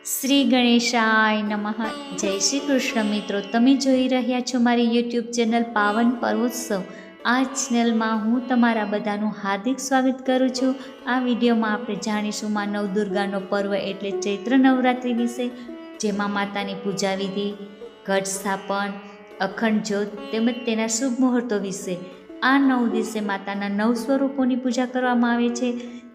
શ્રી ગણેશાય નમઃ. જય શ્રી કૃષ્ણ મિત્રો, તમે જોઈ રહ્યા છો મારી યુટ્યુબ ચેનલ પાવન પર્વોત્સવ. આ ચેનલમાં હું તમારા બધાનું હાર્દિક સ્વાગત કરું છું. આ વિડીયોમાં આપણે જાણીશું માં નવદુર્ગાનો પર્વ એટલે ચૈત્ર નવરાત્રિ વિશે, જેમાં માતાની પૂજા વિધિ, ઘટ સ્થાપન, અખંડ જ્યોત તેમજ તેના શુભ મુહૂર્તો વિશે. આ 9 દિવસે માતાના 9 સ્વરૂપોની પૂજા કરવામાં આવે છે,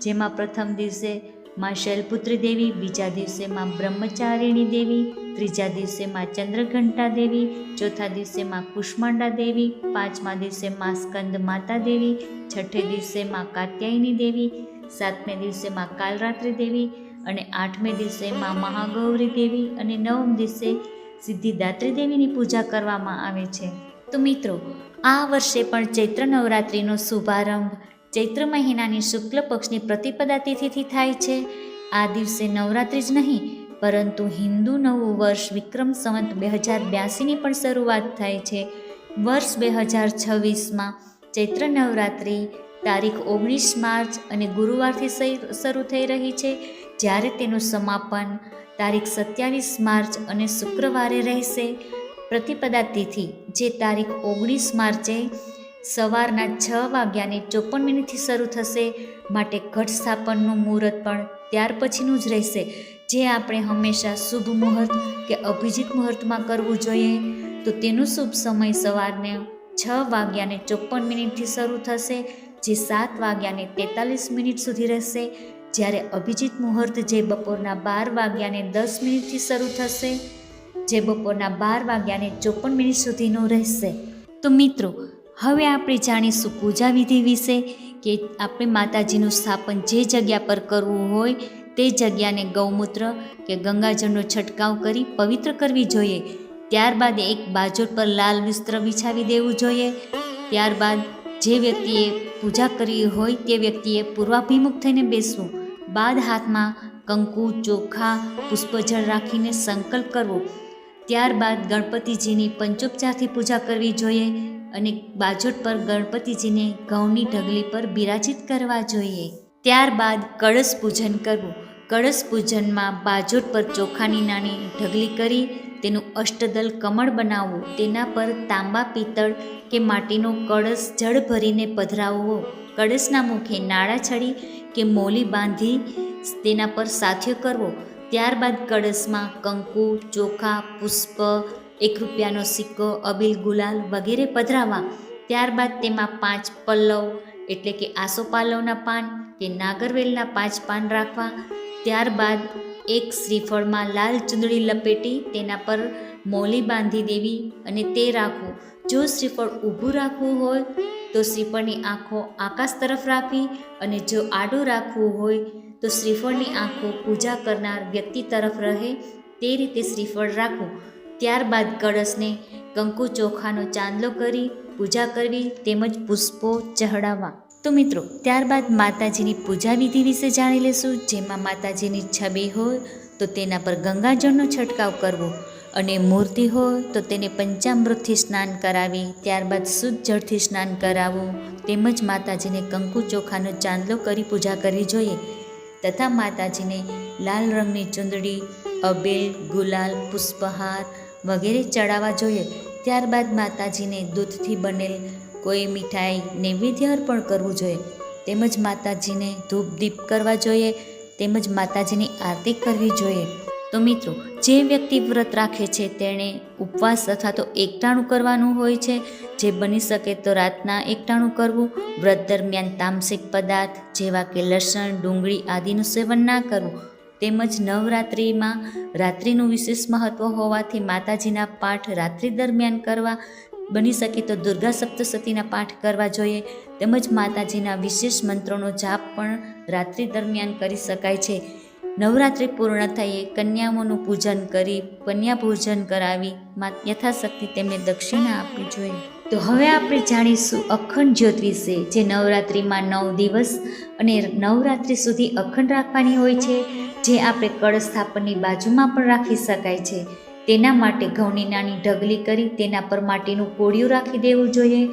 જેમાં પ્રથમ દિવસે માં શૈલપુત્રી દેવી, બીજા દિવસે માં બ્રહ્મચારિણી દેવી, ત્રીજા દિવસે માં ચંદ્રઘંટા દેવી, ચોથા દિવસે માં કુષ્માંડા દેવી, પાંચમા દિવસે માં સ્કંદ માતા દેવી, છઠ્ઠે દિવસે માં કાત્યાયની દેવી, સાતમે દિવસે માં કાલરાત્રિ દેવી અને આઠમે દિવસે માં મહાગૌરી દેવી અને નવમ દિવસે સિદ્ધિદાત્રી દેવીની પૂજા કરવામાં આવે છે. તો મિત્રો, આ વર્ષે પણ ચૈત્ર નવરાત્રિનો શુભારંભ ચૈત્ર મહિનાની શુક્લ પક્ષની પ્રતિપદા તિથિથી થાય છે. આ દિવસે નવરાત્રિ જ નહીં પરંતુ હિન્દુ નવું વર્ષ વિક્રમ સંવત 2082ની પણ શરૂઆત થાય છે. વર્ષ 2026માં ચૈત્ર નવરાત્રિ તારીખ 19 માર્ચ અને ગુરુવારથી શરૂ થઈ રહી છે, જ્યારે તેનું સમાપન તારીખ 27 માર્ચ અને શુક્રવારે રહેશે. પ્રતિપદા તિથિ જે તારીખ 19 માર્ચે સવારના 6:54 શરૂ થશે, માટે ઘટ સ્થાપનનું મુહૂર્ત પણ ત્યાર પછીનું જ રહેશે, જે આપણે હંમેશા શુભ મુહૂર્ત કે અભિજીત મુહૂર્તમાં કરવું જોઈએ. તો તેનો શુભ સમય સવારને 6:54 શરૂ થશે, જે 7:43 સુધી રહેશે, જ્યારે અભિજીત મુહૂર્ત જે બપોરના 12:10 શરૂ થશે, જે બપોરના 12:54 સુધીનું રહેશે. તો મિત્રો, હવે આપણે જાણીશું પૂજા વિધિ વિશે, કે આપણે માતાજીનું સ્થાપન જે જગ્યા પર કરવું હોય તે જગ્યાને ગૌમૂત્ર કે ગંગાજળનો છંટકાવ કરી પવિત્ર કરવી જોઈએ. ત્યારબાદ એક બાજોટ પર લાલ વસ્ત્ર બિછાવી દેવું જોઈએ. ત્યારબાદ જે વ્યક્તિએ પૂજા કરવી હોય તે વ્યક્તિએ પૂર્વાભિમુખ થઈને બેસવું. બાદ હાથમાં કંકુ, ચોખા, પુષ્પજળ રાખીને સંકલ્પ કરવો. ત્યારબાદ ગણપતિજીની પંચોપચારથી પૂજા કરવી જોઈએ અને બાજોટ પર ગણપતિજીને ઘઉંની ઢગલી પર બિરાજિત કરવા જોઈએ. ત્યારબાદ કળશ પૂજન કરવું. કળશ પૂજનમાં બાજોટ પર ચોખાની નાની ઢગલી કરી તેનું અષ્ટદલ કમળ બનાવવું. તેના પર તાંબા, પિત્તળ કે માટીનો કળશ જળ ભરીને પધરાવવો. કળશના મુખે નાળા છડી કે મોલી બાંધી તેના પર સાથિયો કરવો. ત્યારબાદ કળશમાં કંકુ, ચોખા, પુષ્પ, 1 રૂપિયાનો સિક્કો, અબીલ, ગુલાલ વગેરે પધરાવવા. ત્યારબાદ તેમાં 5 પલ્લવ એટલે કે આસોપાલવના પાન કે નાગરવેલના 5 પાન રાખવા. ત્યારબાદ એક શ્રીફળમાં લાલ ચૂંદડી લપેટી તેના પર મોલી બાંધી દેવી અને તે રાખવું. જો શ્રીફળ ઊભું રાખવું હોય તો શ્રીફળની આંખો આકાશ તરફ રાખવી, અને જો આડું રાખવું હોય તો શ્રીફળની આંખો પૂજા કરનાર વ્યક્તિ તરફ રહે તે રીતે શ્રીફળ રાખવું. ત્યારબાદ કળશને કંકુ, ચોખાનો ચાંદલો કરી પૂજા કરવી તેમજ પુષ્પો ચઢાવવા. તો મિત્રો, ત્યારબાદ માતાજીની પૂજા વિધિ વિશે જાણી લેશું, જેમાં માતાજીની છબી હોય તો તેના પર ગંગાજળનો છંટકાવ કરવો, અને મૂર્તિ હોય તો તેને પંચામૃતથી સ્નાન કરાવી ત્યારબાદ શુદ્ધ જળથી સ્નાન કરાવવું, તેમજ માતાજીને કંકુ, ચોખાનો ચાંદલો કરી પૂજા કરવી જોઈએ તથા માતાજીને લાલ રંગની ચૂંદડી, અબીલ, ગુલાલ, પુષ્પહાર વગેરે ચડાવવા જોઈએ. ત્યારબાદ માતાજીને દૂધથી બનેલ કોઈ મીઠાઈ નૈવેદ્ય અર્પણ કરવું જોઈએ, તેમજ માતાજીને ધૂપ દીપ કરવા જોઈએ, તેમજ માતાજીની આરતી કરવી જોઈએ. તો મિત્રો, જે વ્યક્તિ વ્રત રાખે છે તેણે ઉપવાસ અથવા તો એકટાણું કરવાનું હોય છે. જે બની શકે તો રાતના એકટાણું કરવું. વ્રત દરમિયાન તામસિક પદાર્થ જેવા કે લસણ, ડુંગળી આદિનું સેવન ના કરવું. તેમજ નવરાત્રિમાં રાત્રિનું વિશેષ મહત્ત્વ હોવાથી માતાજીના પાઠ રાત્રિ દરમિયાન કરવા. બની શકે તો દુર્ગા સપ્તશતીના પાઠ કરવા જોઈએ, તેમજ માતાજીના વિશેષ મંત્રોનો જાપ પણ રાત્રિ દરમિયાન કરી શકાય છે. નવરાત્રિ પૂર્ણ થઈએ કન્યાઓનું પૂજન કરી કન્યા ભોજન કરાવી યથાશક્તિ તેમને દક્ષિણા આપવી જોઈએ. તો હવે આપણે જાણીશું અખંડ જ્યોત વિશે, જે નવરાત્રિમાં 9 દિવસ અને નવરાત્રિ સુધી અખંડ રાખવાની હોય છે, જે આપણે કળશ સ્થાપનની બાજુમાં પણ રાખી શકાય છે. તેના માટે ઘઉંની નાની ઢગલી કરી તેના પર માટીનું કોળિયું રાખી દેવું જોઈએ,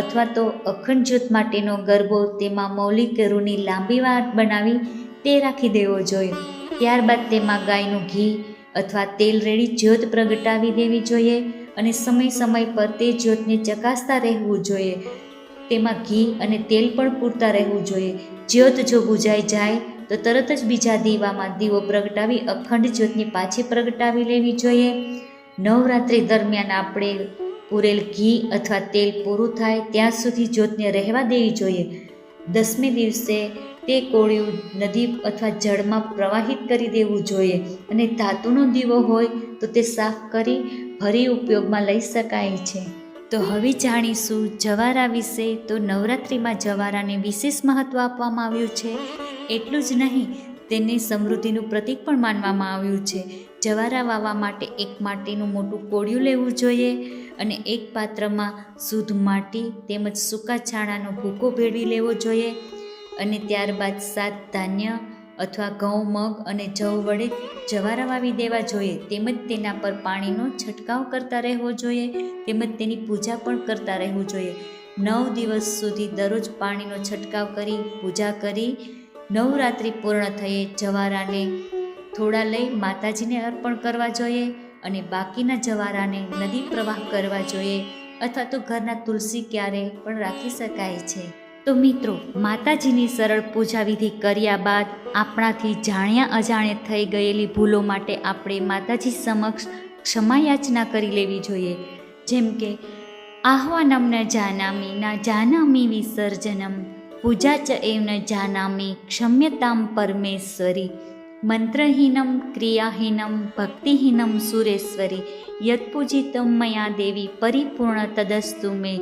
અથવા તો અખંડ જ્યોત માટેનો ગરબો તેમાં મૌલિક રૂની લાંબી વાટ બનાવી તે રાખી દેવો જોઈએ. ત્યારબાદ તેમાં ગાયનું ઘી અથવા તેલ રેડી જ્યોત પ્રગટાવી દેવી જોઈએ અને સમય સમય પર તે જ્યોતને ચકાસતા રહેવું જોઈએ. તેમાં ઘી અને તેલ પણ પૂરતા રહેવું જોઈએ. જ્યોત જો બુઝાઈ જાય તો તરત જ બીજા દીવામાં દીવો પ્રગટાવી અખંડ જ્યોતને પાછી પ્રગટાવી લેવી જોઈએ. નવરાત્રિ દરમિયાન આપણે પૂરેલ ઘી અથવા તેલ પૂરું થાય ત્યાં સુધી જ્યોતને રહેવા દેવી જોઈએ. 10મે દિવસે તે કોળિયું નદી અથવા જળમાં પ્રવાહિત કરી દેવું જોઈએ અને ધાતુનો દીવો હોય તો તે સાફ કરી ફરી ઉપયોગમાં લઈ શકાય છે. તો હવે જાણીશું જવારા વિશે. તો નવરાત્રિમાં જવારાને વિશેષ મહત્ત્વ આપવામાં આવ્યું છે. એટલું જ નહીં, તેને સમૃદ્ધિનું પ્રતીક પણ માનવામાં આવ્યું છે. જવારા વાવવા માટે એક માટીનું મોટું કોળિયું લેવું જોઈએ અને એક પાત્રમાં શુદ્ધ માટી તેમજ સૂકા છાણાનો ભૂકો ભેળવી લેવો જોઈએ અને ત્યારબાદ 7 ધાન્ય અથવા ઘઉં, મગ અને જવ વડે જવારા વાવી દેવા જોઈએ. તેમજ તેના પર પાણીનો છંટકાવ કરતા રહેવો જોઈએ તેમજ તેની પૂજા પણ કરતા રહેવું જોઈએ. 9 દિવસ સુધી દરરોજ પાણીનો છંટકાવ કરી પૂજા કરી નવરાત્રિ પૂર્ણ થયે જવારાને થોડા લઈ માતાજીને અર્પણ કરવા જોઈએ અને બાકીના જવારાને નદી પ્રવાહ કરવા જોઈએ અથવા તો ઘરના તુલસી ક્યારે પણ રાખી શકાય છે. તો મિત્રો, માતાજીની સરળ પૂજા વિધિ કર્યા બાદ આપણાથી જાણ્યા અજાણે થઈ ગયેલી ભૂલો માટે આપણે માતાજી સમક્ષ ક્ષમા યાચના કરી લેવી જોઈએ. જેમ કે આહ્વાનમ ન જાનામિ ન જાનામિ વિસર્જનમ પૂજા ચ એવ ન જાનામિ ક્ષમ્યતામ પરમેશ્વરી મંત્રહીનમ ક્રિયાહીનમ ભક્તિહીનમ સુરેશ્વરી યત્પૂજિતમ મયા દેવી પરિપૂર્ણ તદસ્તુ મે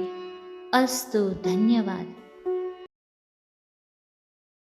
અસ્તુ. ધન્યવાદ.